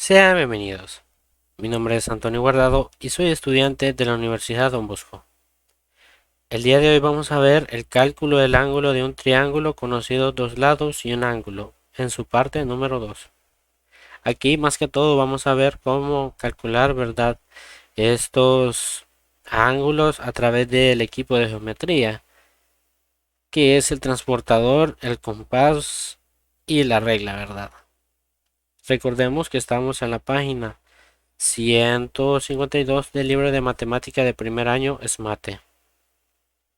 Sean bienvenidos. Mi nombre es Antonio Guardado y soy estudiante de la Universidad Don Bosco. El día de hoy vamos a ver el cálculo del ángulo de un triángulo conocido dos lados y un ángulo, en su parte número 2. Aquí más que todo vamos a ver cómo calcular, ¿verdad?, estos ángulos a través del equipo de geometría, que es el transportador, el compás y la regla, ¿verdad? Recordemos que estamos en la página 152 del libro de matemática de primer año SMATE.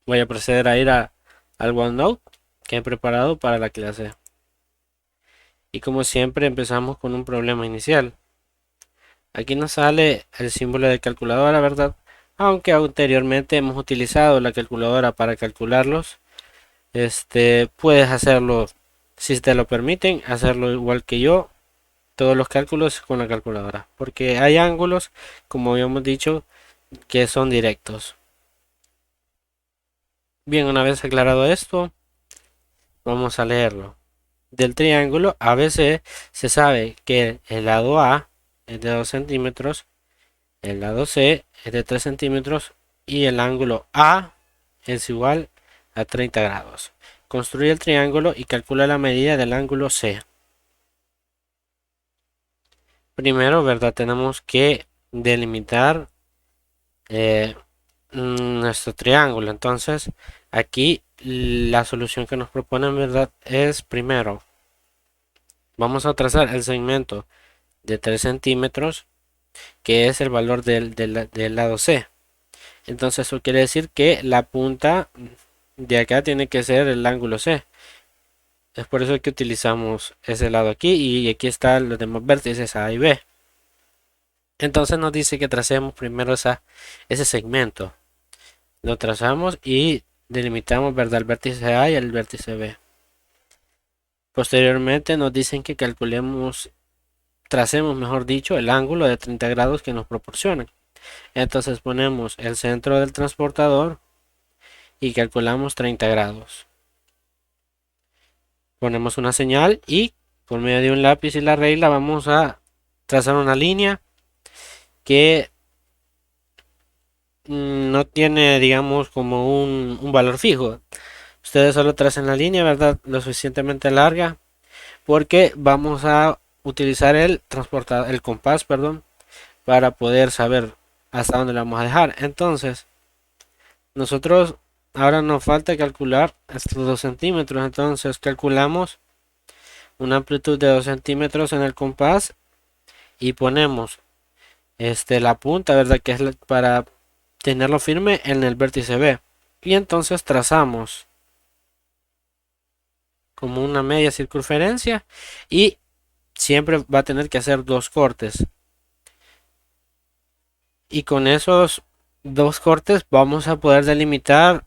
Voy a proceder a ir al OneNote que he preparado para la clase. Y como siempre empezamos con un problema inicial. Aquí nos sale el símbolo de calculadora, ¿verdad? Aunque anteriormente hemos utilizado la calculadora para calcularlos. Puedes hacerlo, si te lo permiten, hacerlo igual que yo, todos los cálculos con la calculadora. Porque hay ángulos, como habíamos dicho, que son directos. Bien, una vez aclarado esto, vamos a leerlo. Del triángulo ABC se sabe que el lado A es de 2 centímetros, el lado C es de 3 centímetros y el ángulo A es igual a 30 grados. Construye el triángulo y calcula la medida del ángulo C. Primero, ¿verdad? Tenemos que delimitar eh, nuestro triángulo. Entonces, aquí la solución que nos proponen, ¿verdad?, es primero, vamos a trazar el segmento de 3 centímetros, que es el valor del lado C. Entonces, eso quiere decir que la punta de acá tiene que ser el ángulo C. Es por eso que utilizamos ese lado aquí y aquí están los demás vértices A y B. Entonces nos dice que tracemos primero ese segmento. Lo trazamos y delimitamos, ¿verdad?, el vértice A y el vértice B. Posteriormente nos dicen que tracemos, mejor dicho, el ángulo de 30 grados que nos proporcionan. Entonces ponemos el centro del transportador y calculamos 30 grados. Ponemos una señal y por medio de un lápiz y la regla vamos a trazar una línea que no tiene, digamos, como un valor fijo. Ustedes solo tracen la línea, ¿verdad?, lo suficientemente larga, porque vamos a utilizar el compás, perdón, para poder saber hasta dónde lo vamos a dejar. Entonces, nosotros ahora nos falta calcular estos 2 centímetros. Entonces, calculamos una amplitud de 2 centímetros en el compás y ponemos la punta, ¿verdad?, que es para tenerlo firme en el vértice B. Y entonces trazamos como una media circunferencia y siempre va a tener que hacer dos cortes. Y con esos dos cortes vamos a poder delimitar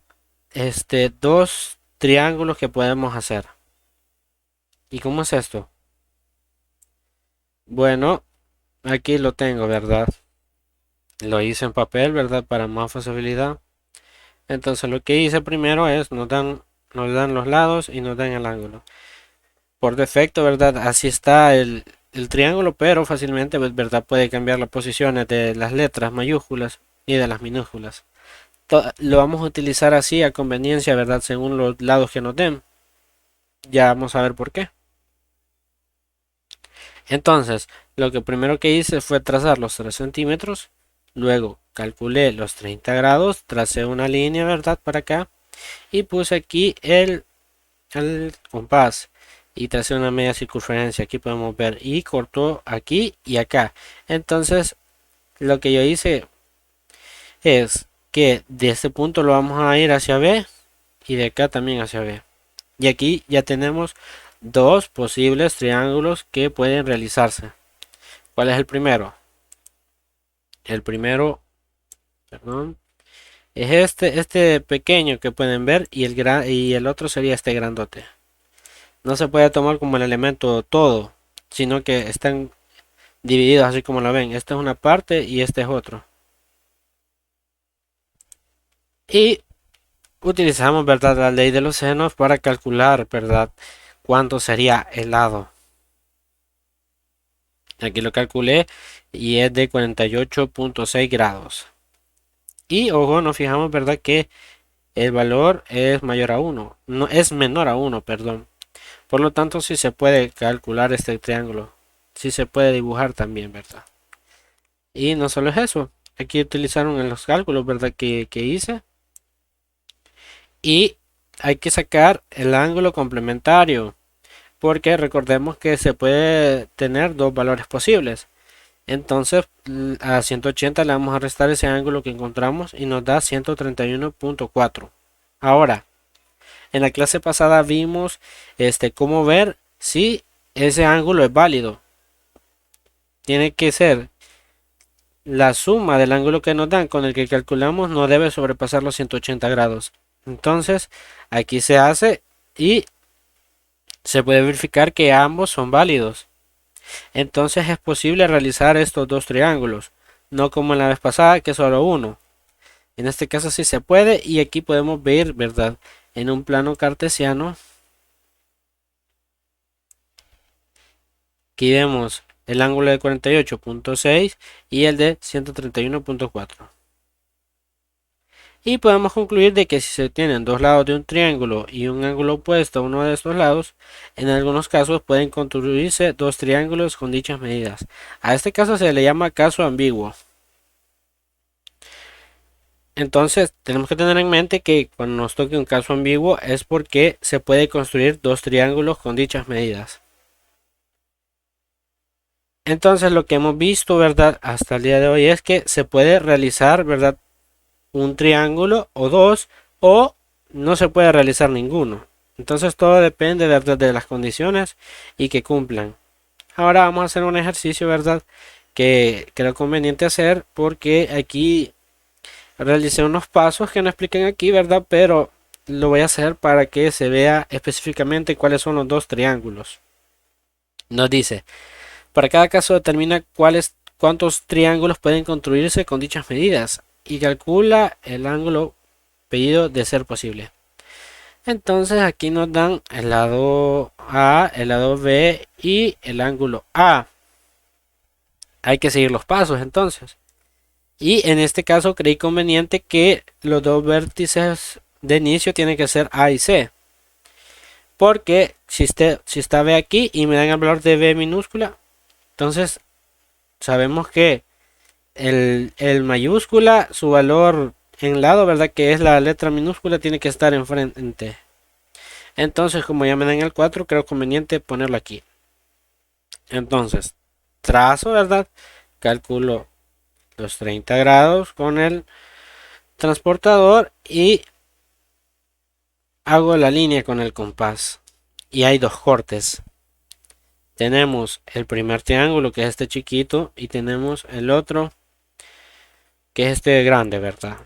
dos triángulos que podemos hacer. ¿Y cómo es esto? Bueno, aquí lo tengo, ¿verdad? Lo hice en papel, ¿verdad?, para más facilidad. Entonces lo que hice primero es nos dan los lados y nos dan el ángulo. Por defecto, ¿verdad?, así está el triángulo, pero fácilmente, ¿verdad?, puede cambiar las posiciones de las letras mayúsculas y de las minúsculas. Lo vamos a utilizar así a conveniencia, ¿verdad?, según los lados que nos den. Ya vamos a ver por qué. Entonces, lo que primero que hice fue trazar los 3 centímetros. Luego calculé los 30 grados, tracé una línea, ¿verdad?, para acá. Y puse aquí el compás. Y tracé una media circunferencia. Aquí podemos ver. Y cortó aquí y acá. Entonces, lo que yo hice es que de este punto lo vamos a ir hacia B. Y de acá también hacia B. Y aquí ya tenemos dos posibles triángulos que pueden realizarse. ¿Cuál es el primero? El primero, perdón, es este pequeño que pueden ver y el otro sería este grandote. No se puede tomar como el elemento todo, sino que están divididos así como lo ven. Esta es una parte y este es otro. Y utilizamos, ¿verdad?, la ley de los senos para calcular, ¿verdad?, cuánto sería el lado. Aquí lo calculé y es de 48.6 grados. Y ojo, nos fijamos, ¿verdad? Que el valor es mayor a 1, no es menor a 1, perdón. Por lo tanto, sí se puede calcular este triángulo. Sí se puede dibujar también, ¿verdad? Y no solo es eso. Aquí utilizaron en los cálculos, ¿verdad? Que hice. Y hay que sacar el ángulo complementario. Porque recordemos que se puede tener dos valores posibles. Entonces a 180 le vamos a restar ese ángulo que encontramos y nos da 131.4. Ahora, en la clase pasada vimos cómo ver si ese ángulo es válido. Tiene que ser la suma del ángulo que nos dan con el que calculamos no debe sobrepasar los 180 grados. Entonces aquí se hace y se puede verificar que ambos son válidos. Entonces es posible realizar estos dos triángulos, no como en la vez pasada que solo uno. En este caso sí se puede y aquí podemos ver, ¿verdad? En un plano cartesiano, aquí vemos el ángulo de 48.6 y el de 131.4. Y podemos concluir de que si se tienen dos lados de un triángulo y un ángulo opuesto a uno de estos lados, en algunos casos pueden construirse dos triángulos con dichas medidas. A este caso se le llama caso ambiguo. Entonces tenemos que tener en mente que cuando nos toque un caso ambiguo es porque se puede construir dos triángulos con dichas medidas. Entonces lo que hemos visto, ¿verdad? Hasta el día de hoy es que se puede realizar, ¿verdad? Un triángulo o dos, o no se puede realizar ninguno. Entonces todo depende, ¿verdad? De las condiciones y que cumplan. Ahora vamos a hacer un ejercicio, ¿verdad? Que creo conveniente hacer porque aquí realicé unos pasos que no explican aquí, ¿verdad? Pero lo voy a hacer para que se vea específicamente cuáles son los dos triángulos. Nos dice, para cada caso determina cuántos triángulos pueden construirse con dichas medidas y calcula el ángulo pedido de ser posible. Entonces aquí nos dan el lado A, el lado B y el ángulo A. Hay que seguir los pasos entonces. Y en este caso creí conveniente que los dos vértices de inicio tienen que ser A y C. Porque si está B aquí y me dan el valor de B minúscula, entonces sabemos que el mayúscula, su valor en lado, ¿verdad? Que es la letra minúscula, tiene que estar enfrente. Entonces, como ya me dan el 4, creo conveniente ponerlo aquí. Entonces, trazo, ¿verdad? Calculo los 30 grados con el transportador y hago la línea con el compás. Y hay dos cortes. Tenemos el primer triángulo, que es este chiquito, y tenemos el otro, que es este grande, ¿verdad?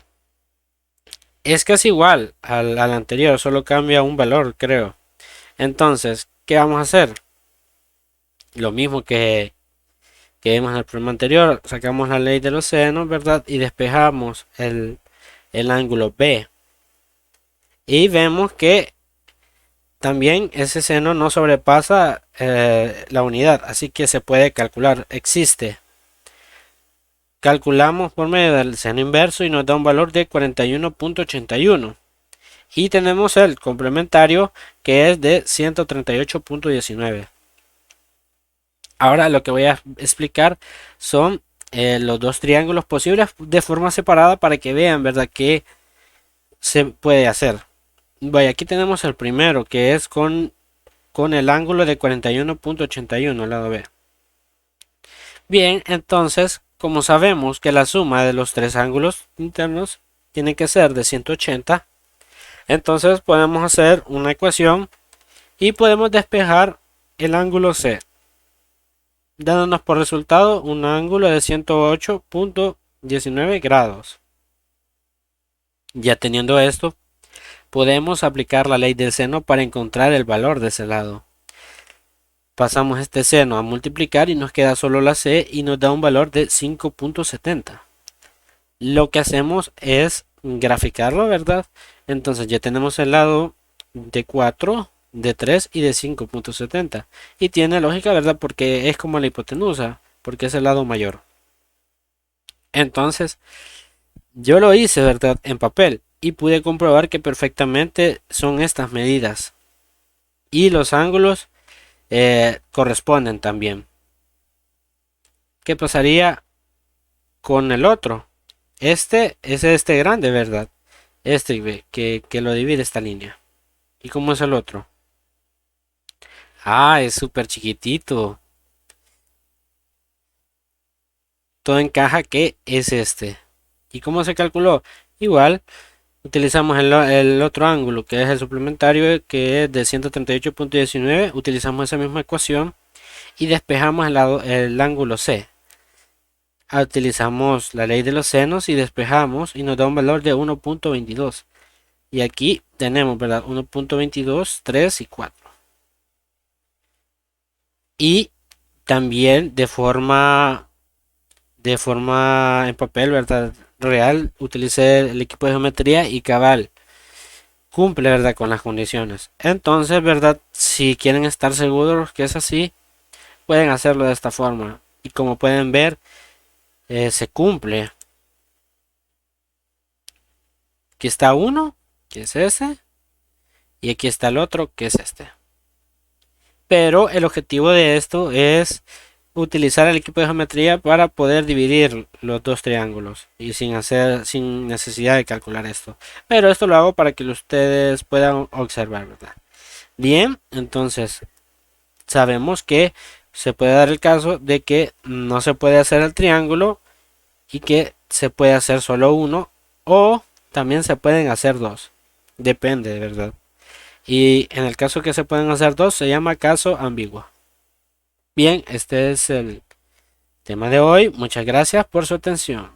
Es casi igual al anterior, solo cambia un valor, creo. Entonces, ¿qué vamos a hacer? Lo mismo que vimos en el problema anterior, sacamos la ley de los senos, ¿verdad? Y despejamos el ángulo B. Y vemos que también ese seno no sobrepasa la unidad, así que se puede calcular, existe. Calculamos por medio del seno inverso y nos da un valor de 41.81. Y tenemos el complementario que es de 138.19. Ahora lo que voy a explicar son los dos triángulos posibles de forma separada para que vean, ¿verdad? Que se puede hacer. Vaya, aquí tenemos el primero que es con el ángulo de 41.81 al lado B. Bien, entonces, como sabemos que la suma de los tres ángulos internos tiene que ser de 180, entonces podemos hacer una ecuación y podemos despejar el ángulo C, dándonos por resultado un ángulo de 108.19 grados. Ya teniendo esto, podemos aplicar la ley del seno para encontrar el valor de ese lado. Pasamos este seno a multiplicar y nos queda solo la C y nos da un valor de 5.70. Lo que hacemos es graficarlo, ¿verdad? Entonces ya tenemos el lado de 4, de 3 y de 5.70. Y tiene lógica, ¿verdad? Porque es como la hipotenusa. porque es el lado mayor. Entonces, yo lo hice, ¿verdad? En papel y pude comprobar que perfectamente son estas medidas y los ángulos corresponden también. ¿Qué pasaría con el otro? Este es este grande, ¿verdad? Este que lo divide esta línea. ¿Y cómo es el otro? Ah, es súper chiquitito. Todo encaja que es este. ¿Y cómo se calculó? Igual, utilizamos el otro ángulo, que es el suplementario, que es de 138.19. Utilizamos esa misma ecuación y despejamos el ángulo C. Utilizamos la ley de los senos y despejamos y nos da un valor de 1.22. Y aquí tenemos, ¿verdad? 1.22, 3 y 4. Y también de forma en papel, ¿verdad? Real, utilicé el equipo de geometría y cabal. Cumple, ¿verdad? Con las condiciones. Entonces, ¿verdad? Si quieren estar seguros que es así, pueden hacerlo de esta forma. Y como pueden ver, se cumple. Aquí está uno, que es ese. Y aquí está el otro, que es este. Pero el objetivo de esto es utilizar el equipo de geometría para poder dividir los dos triángulos y sin necesidad de calcular esto. Pero esto lo hago para que ustedes puedan observar, ¿verdad? Bien, entonces sabemos que se puede dar el caso de que no se puede hacer el triángulo y que se puede hacer solo uno o también se pueden hacer dos. Depende, ¿verdad? Y en el caso que se pueden hacer dos se llama caso ambiguo. Bien, este es el tema de hoy. Muchas gracias por su atención.